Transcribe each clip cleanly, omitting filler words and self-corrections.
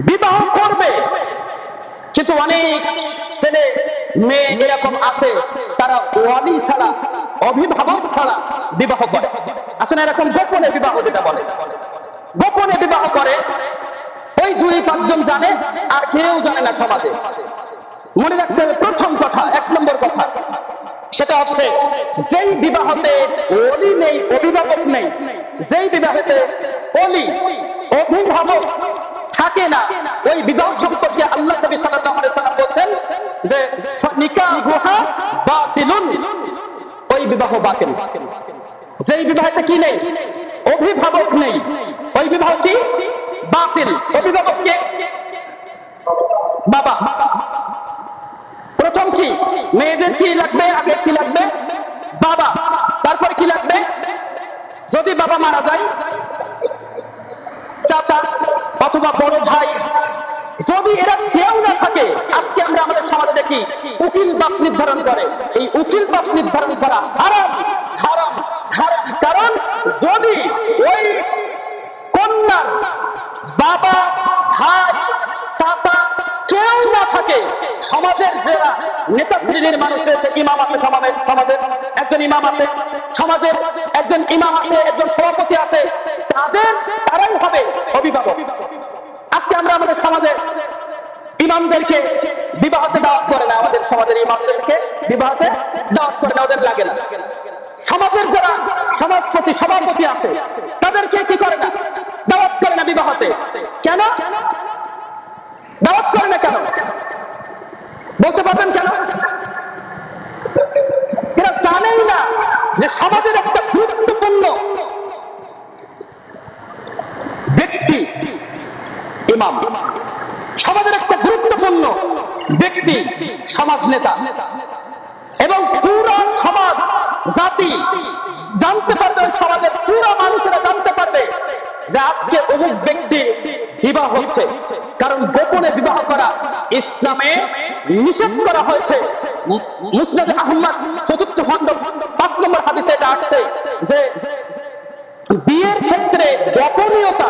বিবাহ করবে, কিন্তু অনেক ছেলে মেয়ে এরকম আছে তারা ওয়ালি ছাড়া, অভিভাবক ছাড়া বিবাহ করে। আছে না এরকম গোপনে বিবাহ, যেটা বলে গোপনে বিবাহ করে। ওই 2-5 জন জানে, আর কেউ জানে না সমাজে। মনে রাখতে হবে প্রথম কথা, 1 নম্বর কথা, সেটা হচ্ছে যেই বিবাহতে ওলি নেই, অভিভাবক নেই, যেই বিবাহেতে ওলি অভিভাবক থাকে না, ওই বিবাহ সম্পর্কে আল্লাহ নবী সাল্লাল্লাহু আলাইহি ওয়াসাল্লাম বলেন যে নিকাহুহা বাতিলুন, ওই বিবাহ বাতিল। যেই বিবাহেতে কি নেই, অভিভাবক নেই, ওই বিবাহ কি বাতিল। অভিভাবক কে? বাবা। প্রথম কি মেয়েদের কি লাগবে? আগে কি লাগবে? বাবা। তারপরে কি লাগবে? যদি বাবা মারা যায়, চাচা অথবা বড় ভাই, যদি এরা কেউ না থাকে, আজকে আমরা আমাদের সমাজে দেখি উকিল বাপ নির্ধারণ করে। এই উকিল বাপ নির্ধারণ করা হারাম, হারাম, হারাম। কারণ যদি ওই কন্যার বাবা, ভাই, চাচা কেউ না থাকে, সমাজের যারা নেতা শ্রেণীর মানুষ রয়েছে, ইমাম আছে সমাজের একজন ইমাম আছে, সমাজের একজন ইমাম আছে, একজন সভাপতি আছে, তারাই হবে অভিভাবক। আজকে আমরা আমাদের সমাজে ইমামদেরকে বিবাহতে দাওয়াত করে না, আমাদের সমাজের ইমামদেরকে বিবাহতে দাওয়াত করে না, ওদের লাগে না। সমাজের যারা সমাজপতি, সভাপতি আছে, তাদেরকে কি করে না, দাওয়াত করে না বিবাহতে। কেন দাওয়াত করে না? কেন বলতে পারবেন কেন? এরা জানেই না যে সমাজের একটা গুরুত্বপূর্ণ ব্যক্তি ইমাম, সমাজের একটা গুরুত্বপূর্ণ ব্যক্তি সমাজ নেতা, এবং পুরো সমাজ জাতি জানতে পারবে, সমাজের পুরো মানুষেরা জানতে পারবে যে আজকে অমুক ব্যক্তি বিবাহ হচ্ছে। কারণ গোপনে বিবাহ করা ইসলামে নিষেধ করা হয়েছে। মুসনাদ আহমদ 4th খণ্ড 5 নম্বর হাদিসে এটা আসছে যে বিয়ের ক্ষেত্রে গোপনীয়তা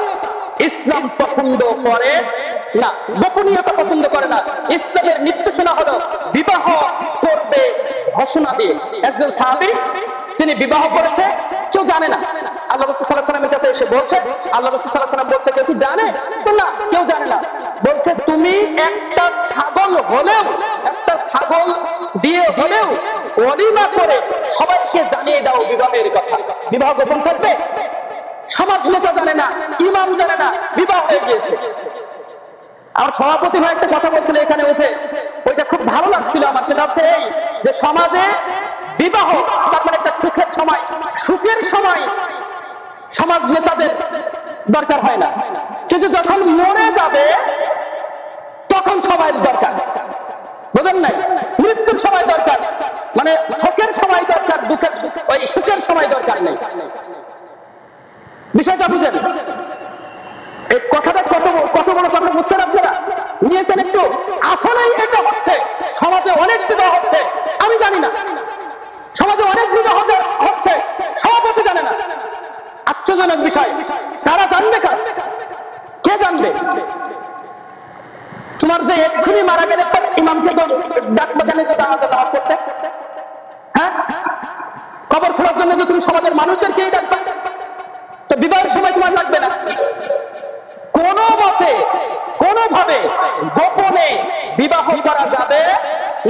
ইসলাম পছন্দ করে না, গোপনীয়তা পছন্দ করে না। ইসলামের নির্দেশনা হলো বিবাহ করবে ঘোষণা দিয়ে। একজন সাহাবী তিনি বিবাহ করেছে, কেউ জানে না। আল্লাহ রাসূল সাল্লাল্লাহু আলাইহি ওয়াসাল্লামের কাছে এসে বলছে, আল্লাহ রাসূল সাল্লাল্লাহু আলাইহি ওয়াসাল্লাম বলছে, কেউ কি জানে? তো না, কেউ জানে না। বলছে তুমি একটা ছাগল হলেও, একটা ছাগল দিয়ে হলেও ওলিমা করে সবাইকে জানিয়ে দাও বিবাহের কথা। বিবাহ গোপন থাকবে? সমাজ নেতা জানে না, ইমাম জানে না, বিবাহ হয়ে গিয়েছে। আর সভাপতি ভাই একটা কথা বলছিল এখানে উঠে, ওইটা খুব ভালো লাগছিল আমার। সেটা হচ্ছে এই যে সমাজে বিবাহ তার মানে একটা সুখের সময়, সুখের সময় সমাজ নেতাদের দরকার হয় না, কিন্তু যখন মরে যাবে তখন সবাই দরকার। বুঝেন নাই? মৃত্যুর সময় দরকার, মানে শোকের সময় দরকার, দুঃখের ওই সুখের সময় দরকার নেই। বিষয়টা বুঝলেন? এই কথাটা কত বড় কথা বুঝছেন আপনারা? নিয়েছেন একটু? আসলেই এটা হচ্ছে সমাজে অনেক বিবাহ হচ্ছে, আমি জানি না। সমাজে অনেক বিবাহ হচ্ছে, সভাপতি জানে না। আশ্চর্যজনক বিষয়। কারা জানবে? কে জানবে? তোমার যে এক্ষুনি মারা গেলে ইমামকে ডাকবে কেন যে জানাজা নামাজ পড়তে? হ্যাঁ, কবর খোলার জন্য যে তুমি সমাজের মানুষদেরকেই ডাকবে, তো বিবাহের সময় তোমার লাগবে না। কোনো মতে, কোনোভাবে গোপনে বিবাহ করা যাবে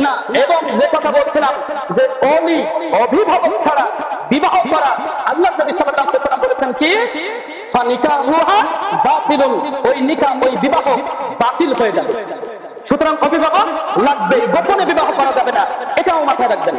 না। এবং যে কথা বলছিলাম যে ওলি অভিভাবক ছাড়া বিবাহ করা, আল্লাহ নবী সাল্লাল্লাহু আলাইহি ওয়াসাল্লাম বলেছেন কি, ফানিকাহুহা বাতিলুন, ওই নিকাহ, ওই বিবাহ বাতিল হয়ে যাবে। সুতরাং অভিভাবক লাগবে, গোপনে বিবাহ করা যাবে না, এটাও মাথায় রাখবেন।